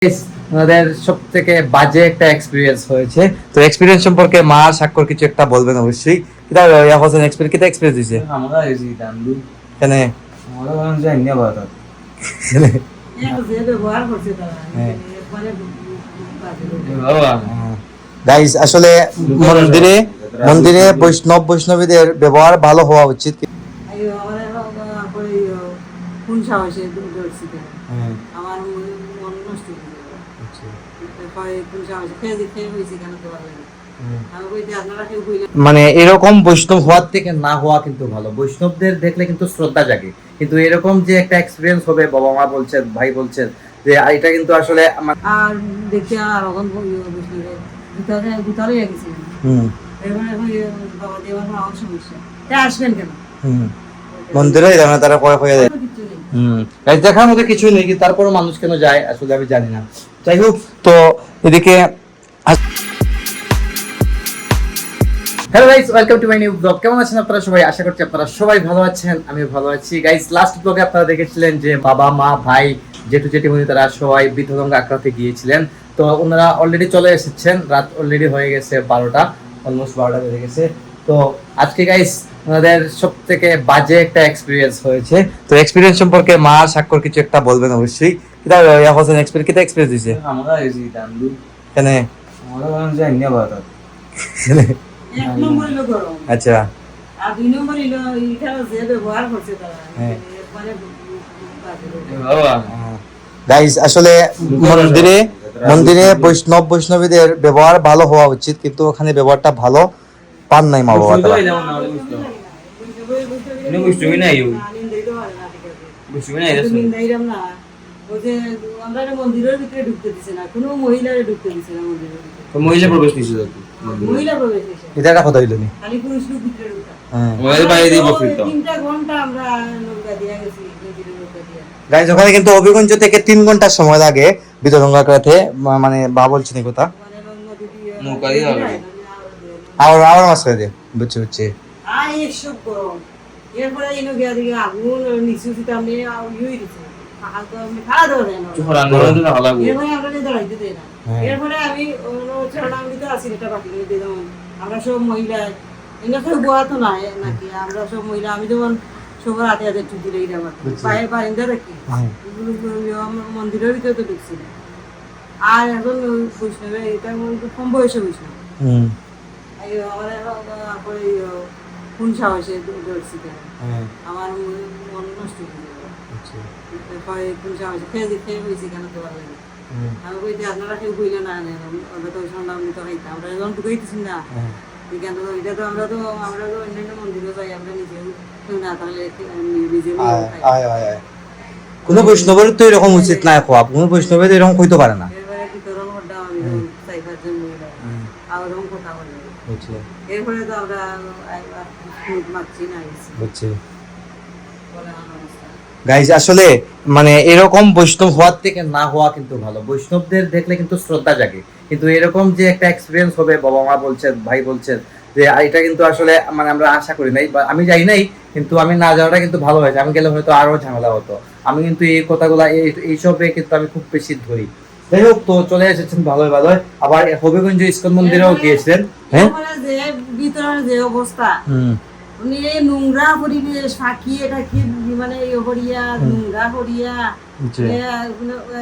Guys, ওনাদের সব থেকে বাজে একটা এক্সপিরিয়েন্স হয়েছে। তো এক্সপিরিয়েন্স সম্পর্কে মা স্বাক্ষর কিছু একটা বলবেন অবশ্যই। কিটা ইয়া হোসেন এক্সপিরিয়েন্স কিটা এক্সপিরিয়েন্স দিছে আমরা এসি দান্দু কেন আমরা বললাম যে ইন্ডিয়া ভারত বাবা গাইস আসলে মন্দিরে বৈষ্ণবীদের ব্যবহার ভালো হওয়া উচিত। আমার মন নষ্ট মানে এরকম বৈষ্ণব হওয়ার থেকে না হওয়া কিন্তু ভালো। বৈষ্ণবদের দেখলে কিন্তু শ্রদ্ধা জাগে, কিন্তু এরকম যে একটা এক্সপিরিয়েন্স হবে, বাবা মা বলছেন, ভাই বলছেন যে এটা কিন্তু আসলে আর দেখি আর এখন ভিতরে গেছি বাবা দেওয়ার আমার সমস্যা আসবেন কেন মন্দিরে তারা কয় হয়ে যায়। কিছু নেই গাইস দেখার মতো কিছুই নেই, তারপরও মানুষ কেন যায় আসলে আমি জানি না। যাই হোক, তো এদিকে hello guys, welcome to my new blog. কেমন আছেন আপনারা সবাই? আশা করছি আপনারা সবাই ভালো আছেন, আমিও ভালো আছি। গাইস লাস্ট ব্লগে আপনারা দেখেছিলেন যে বাবা মা ভাই জেঠু জেঠিমণি তারা সবাই বৃদ্ধগঙ্গা আখড়াতে গিয়েছিলেন। তো ওনারা অলরেডি চলে এসেছেন, রাত অলরেডি হয়ে গেছে 12টা, অলমোস্ট 12টা বেজে গেছে। তো আজকে গাইস ওনাদের সব থেকে বাজে একটা এক্সপিরিয়েন্স হয়েছে। তো এক্সপিরিয়েন্স সম্পর্কে মা স্বাক্ষর কিছু একটা বলবেন অবশ্যই। কিটা ইয়া হোসেন এক্সপিরিয়েন্স কিটা এক্সপিরিয়েন্স দিছে আমরা এসি দান্দু কেন আমরা বললাম যে ইন্ডিয়া ভারত এক নম্বর হলো গরম আচ্ছা আর দুই নম্বর হলো এটা যে ব্যবহার করছে তারা হ্যাঁ। মানে বাবা গাইস আসলে মন্দিরে বৈষ্ণবীদের ব্যবহার ভালো হওয়া উচিত, কিন্তু ওখানে ব্যবহারটা ভালো পান নাই মা বাবা তারা। বুঝতে নাই বুঝতে নাই মন্দিরের ভিতরে ঢুকতে দিছে না, কোনো মহিলারে ঢুকতে দিছে না মন্দিরের ভিতরে। তো মহিলা প্রবেশ নিষেধ মহিলা প্রবেশ নিষেধ, এটা একটা কথা হইলো নি। খালি পুরুষ লোক ভিতরে ঢুকা। হ্যাঁ আমাদের বাইরে দিয়ে বকরিত 3টা ঘন্টা আমরা নৌকা দিয়া গেছি, মন্দিরের নৌকা দিয়া। গাইস ওখানে কিন্তু অভিগঞ্জ থেকে 3 ঘন্টা সময় লাগে বিদরঙ্গা করতে, মানে বা বলছেন এই কথা মানে নদী দিয়ে নৌকা দিয়ে হবে। আর মাস করে দিয়ে বুঝছি আয় এসব গরম। এরপরে এনে গিয়া দিকে আগুন নিচু দিতে আমি ইউই দিছি, পাহাড় তো আমি খাওয়া দাওয়া দেয় না। চোখ রান্না তো ভালো লাগবে এরপরে আমরা দাঁড়াইতে দেয় না। হ্যাঁ। এরপরে আমি চরণামৃত আছি, এটা বাকি করে দিলাম। আমরা সব মহিলা এগুলো তো গোয়া তো নাই নাকি, আমরা সব মহিলা, আমি যেমন সবার হাতে হাতে টুকি রেই আমার বাইরে বারিন্দা রাখি মন্দিরের ভিতরে তো ঢুকছি না। আর এখন বৈষ্ণবে এটা কম বয়সে বৈষ্ণব আমার কোন সাহসে ধরছি কেন আমার মন নষ্ট হয়ে কোন সাহসে খেয়ে হয়েছি কেন তো ভালো লাগে। আমি কইতে আপনারা কেউ কইলে না আমরা তো সন্ধ্যা আমি তো খাইতাম, আমরা যখন ঢুকাইতেছি না কেন তো এটা তো আমরা তো অন্যান্য মন্দিরে যাই, আমরা নিজেও না তাহলে নিজে কোনো বৈষ্ণবের তো এরকম উচিত না খোয়া, কোনো বৈষ্ণবের তো এরকম কইতে পারে না। এবারে কি তোর মধ্যে আমি সাইফার জন্য আর ওরকম কথা বলি। বুঝছি এরপরে তো আমরা মারছি না বুঝছি বলে আমার অবস্থা। গাইজ আসলে মানে এরকম বৈষ্ণব হওয়ার থেকে না হওয়া কিন্তু ভালো। বৈষ্ণবদের দেখলে কিন্তু শ্রদ্ধা জাগে, কিন্তু এরকম যে একটা এক্সপিরিয়েন্স হবে, বাবা মা বলছেন, ভাই বলছেন যে এটা কিন্তু আসলে মানে আমরা আশা করি নাই, বা আমি যাই নাই, কিন্তু আমি না যাওয়াটা কিন্তু ভালো হয়েছে। আমি গেলে হয়তো আরো ঝামেলা হতো। আমি কিন্তু এই কথাগুলা এইসবে কিন্তু আমি খুব বেশি ধরি। যাই হোক, তো চলে এসেছেন ভালোই ভালোই। আবার হবিগঞ্জ ইস্কন মন্দিরেও গিয়েছিলেন। হ্যাঁ এরপরে যে ভিতরের যে অবস্থা, উনি এই নোংরা পরিবেশ ফাঁকি এটা কি মানে হরিয়া নোংরা হরিয়া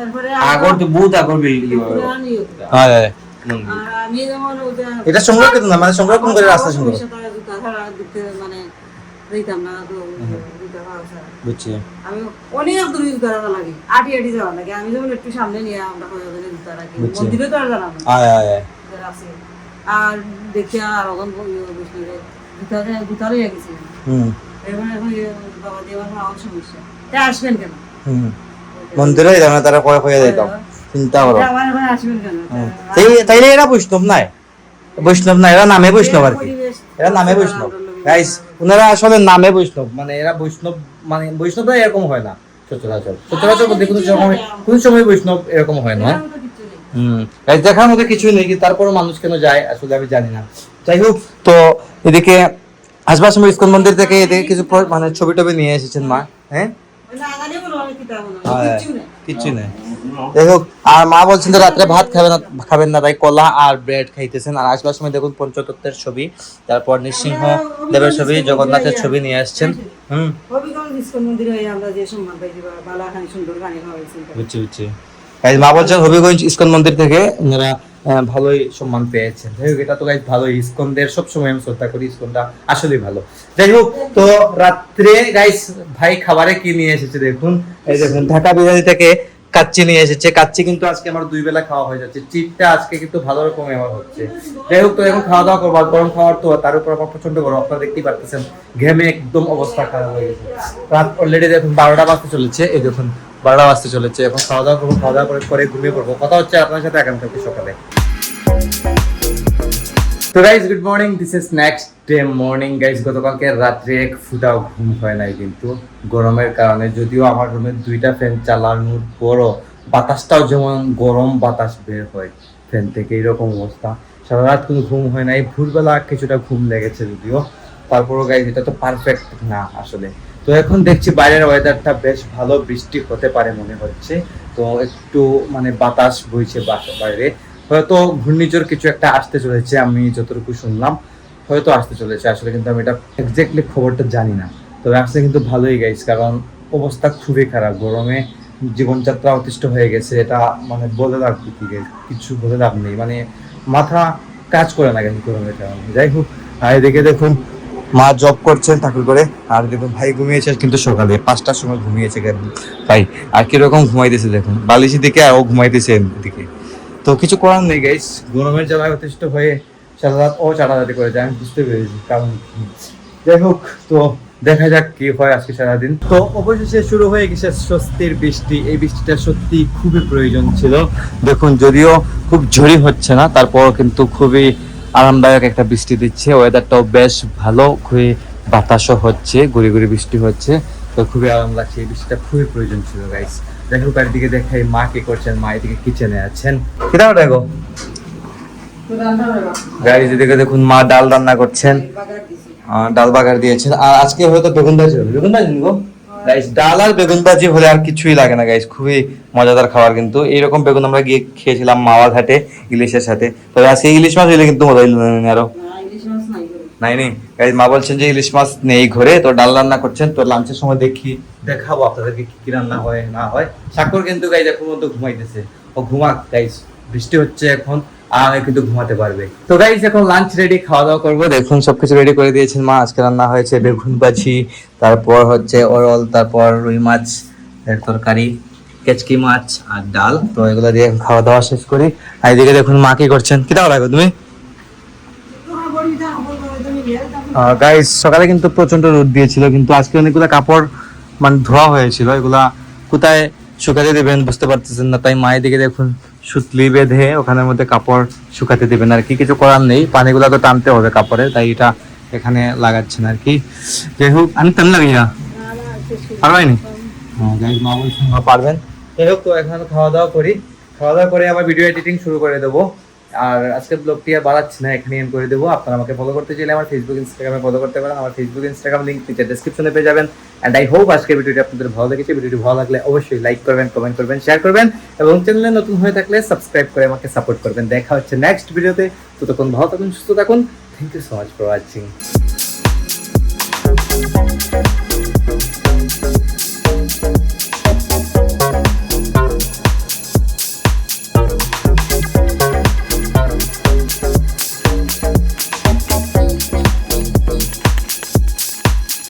এরপরে আগর তো বহুত আগর বিল্ডিং আর আমি যেমন এটা সংরক্ষিত না, মানে সংরক্ষণ করে রাস্তা সংরক্ষণ। মানে দিতাম না তো জুতা খাওয়া ছাড়া। বুঝছি আমি অনেক দূর জুতা রাখা লাগে, আটি আটি যাওয়া লাগে। আমি যেমন একটু সামনে নিয়ে আমরা জুতা রাখি, বুঝছি। মন্দিরে তো আর জানাবো আছে। আর দেখি আর ওখান ভিতরে গেছি এরপরে বাবা দেওয়ার আমার সমস্যা আসবেন কেন মন্দিরে তারা কয় হয়ে যাইতাম চিন্তা করো। আমার এখন আসবেন কেন তাইলে এরা বৈষ্ণব নাই, এরা নামে বৈষ্ণব আর কি, এরা নামে বৈষ্ণব। গাইস ওনারা আসলে নামে বৈষ্ণব, মানে এরা বৈষ্ণব, মানে বৈষ্ণবরা এরকম হয় না সচরাচর মধ্যে কোন সময় বৈষ্ণব এরকম হয় না। গাইস দেখার মতো কিছুই নেই, তারপরও মানুষ কেন যায় আসলে আমি জানি না। যাই হোক, তো এদিকে আসবার সময় ইস্কন মন্দির থেকে এদিকে কিছু মানে ছবি টবি নিয়ে এসেছেন মা। হ্যাঁ কিচ্ছু নেই। যাই হোক, আর মা বলছেন যে রাত্রে ভাত খাবেন না তাই কলা আর ব্রেড খাইতেছেন। আর আসবার সময় দেখুন পঞ্চতত্ত্বের ছবি, তারপর নৃসিংহ দেবের ছবি, জগন্নাথের ছবি নিয়ে আসছেন। হবিগঞ্জ ইস্কন মন্দিরে আমরা যে সম্মান পাইছি বালা খানি সুন্দর গানি খাওয়াইছি। বুঝছি। মা বলছেন হবিগঞ্জ ইস্কন মন্দির থেকে ওনারা ভালোই সম্মান পেয়েছেন। যাই হোক, এটা তো গাইজ ভালোই, ইস্কনদের সবসময় আমি শ্রদ্ধা করি, ইস্কনটা আসলেই ভালো। যাই হোক, তো রাত্রে গাইজ ভাই খাবারে কি নিয়ে এসেছে দেখুন। এই দেখুন ঢাকা বিরিয়ানি থেকে কাচ্চি নিয়ে এসেছে। কাচ্চি কিন্তু আজকে আমার 2 বেলা খাওয়া হয়ে যাচ্ছে। চিটটা আজকে কিন্তু ভালো রকম আমার হচ্ছে। যাই হোক, তো এখন খাওয়া দাওয়া করবো। গরম খাওয়ার তো, তার উপর আমার প্রচন্ড গরম, আপনারা দেখতেই পারতেছেন, ঘেমে একদম অবস্থা খারাপ হয়ে গেছে। রাত অলরেডি দেখুন 12টা বাজতে চলেছে। এই দেখুন 12টা বাজতে চলেছে। এখন খাওয়া দাওয়া করবো, খাওয়া দাওয়া করে ঘুমিয়ে পড়বো। কথা হচ্ছে আপনার সাথে আগামীকালকে সকালে। তো guys good morning, this is next day morning. Guys গতকালকে রাত্রে এক ফুটাও ঘুম হয় নাই কিন্তু গরমের কারণে। যদিও আমার রুমে 2টা ফ্যান চালানোর পরও বাতাসটাও যেমন গরম বাতাস বের হয় ফ্যান থেকে, এরকম অবস্থা। সারা রাত কোনো ঘুম হয় নাই। ভোরবেলা কিছুটা ঘুম লেগেছে যদিও, তারপরও গাইজ এটা তো পারফেক্ট না আসলে। তো এখন দেখছি বাইরের ওয়েদারটা বেশ ভালো, বৃষ্টি হতে পারে মনে হচ্ছে। তো একটু মানে বাতাস বইছে বাইরে, হয়তো ঘূর্ণিঝড় কিছু একটা আসতে চলেছে, আমি যতটুকু শুনলাম হয়তো আসতে চলেছে আসলে, কিন্তু আমি এটা এক্স্যাক্টলি খবরটা জানি না। তবে আসলে কিন্তু ভালোই গাইস, কারণ অবস্থা খুবই খারাপ, গরমে জীবনযাত্রা অতিষ্ঠ হয়ে গেছে। এটা মানে বলে লাভ কি, কিছু বলে লাভ নেই, মানে মাথা কাজ করে না কিন্তু গরমের কারণে। যাই হোক, আর এদিকে দেখুন মা জব করছেন চাকরি করে, আর দেখুন ভাই ঘুমিয়েছে কিন্তু সকালে 5টার সময় ঘুমিয়েছে ভাই। আর কিরকম ঘুমাইতেছে দেখুন, বালিশের দিকে আর ও ঘুমাইতেছে এদিকে। তো কিছু করার নেই গাইস, গরমের জ্বালায় অতিষ্ঠ হয়ে সারা রাত ও চাটাচাটি করে যায়, আমি বুঝতে পেরেছি কারণ। যাই হোক, তো দেখা যাক কি হয় আজকে সারাদিন। তো অবশেষে শুরু হয়ে গেছে স্বস্তির বৃষ্টি। এই বৃষ্টিটা সত্যি খুবই প্রয়োজন ছিল। দেখুন যদিও খুব ঝড়ি হচ্ছে না, তারপর কিন্তু খুবই আরামদায়ক একটা বৃষ্টি দিচ্ছে। ওয়েদারটাও বেশ ভালো, খুবই বাতাসও হচ্ছে, গুড়ি গুড়ি বৃষ্টি হচ্ছে। তো খুবই আরাম লাগছে, এই বৃষ্টিটা খুবই প্রয়োজন ছিল গাইস। দেখো বাড়ির দেখাই মা কি করছেন। মা এদিকে কিচেনে আছেন। কিরাও দেখো গাইস, এদিকে দেখুন মা ডাল রান্না করছেন, ডাল বাগার দিয়েছেন। আর আজকে হয়তো বেগুন ভাজি হবে। বেগুন ভাজি নিবো গাইস, ডাল আর বেগুন ভাজি হলে আর কিছুই লাগে না গাইস, খুবই মজাদার খাবার। কিন্তু এইরকম বেগুন আমরা গিয়ে খেয়েছিলাম মাওয়া ঘাটে ইলিশের সাথে। তবে আজকে ইলিশ মাছ হইলে কিন্তু মজা হইল না আরো। নাই নেই গাইস, মা বলছেন যে ইলিশ মাছ নেই ঘরে, তো ডাল রান্না করছেন। তো লাঞ্চের সময় দেখাবো আপনাদেরকে কি কি রান্না হয় না হয়। সাক্ষর কিন্তু গাইস এখন পর্যন্ত ঘুমাইতেছে, ও ঘুমাক গাইস, বৃষ্টি হচ্ছে এখন আর কিন্তু ঘুমাতে পারবে। তো গাইস এখন লাঞ্চ রেডি, খাওয়া দাওয়া করবো। দেখুন সবকিছু রেডি করে দিয়েছেন মা। আজকে রান্না হয়েছে বেগুন ভাজি, তারপর হচ্ছে ওরল, তারপর রুই মাছ এর তরকারি, কেচকি মাছ আর ডাল। তো এগুলো দিয়ে খাওয়া দাওয়া শেষ করি। আর এদিকে দেখুন মা কি করছেন। কি দাও লাগো তুমি গাইস? সকালে কিন্তু প্রচন্ড রোদ দিয়েছিল, কিন্তু আজকে অনেকগুলো কাপড় মানে ধোয়া হয়েছিল, এগুলা কোথায় শুকাতে দেবেন বুঝতে পারতেছেন না। তাই মায়ের দিকে দেখুন সুতলি বেঁধে ওখানের মধ্যে কাপড় শুকাতে দেবেন আর কি, কিছু করার নেই। পানিগুলো তো টানতে হবে কাপড়ে, তাই এটা এখানে লাগাচ্ছেন আর কি। যাই হোক, আমি টান লাগিয়া পারবাইনি, গাইস মা বলছেন পারবেন। যাই হোক, তো এখন খাওয়া দাওয়া করি, খাওয়া দাওয়া করে আবার ভিডিও এডিটিং শুরু করে দেবো। আর আজকের ব্লগটি আর বাড়াচ্ছি না, এখানে এন্ড করে দেবো। আপনারা আমাকে ফলো করতে চাইলে আমার ফেসবুক ইনস্টাগ্রামে ফলো করতে পারেন। আমার ফেসবুক ইনস্টাগ্রাম লিঙ্ক নিচে ডেসক্রিপশনে পেয়ে যাবেন। এন্ড আই হোপ আজকের ভিডিওটি আপনাদের ভালো লেগেছে। ভিডিওটি ভালো লাগলে অবশ্যই লাইক করবেন, কমেন্ট করবেন, শেয়ার করবেন এবং চ্যানেলে নতুন হয়ে থাকলে সাবস্ক্রাইব করে আমাকে সাপোর্ট করবেন। দেখা হচ্ছে নেক্সট ভিডিওতে। ততক্ষণ ভালো থাকুন, সুস্থ থাকুন। Thank you so much for watching.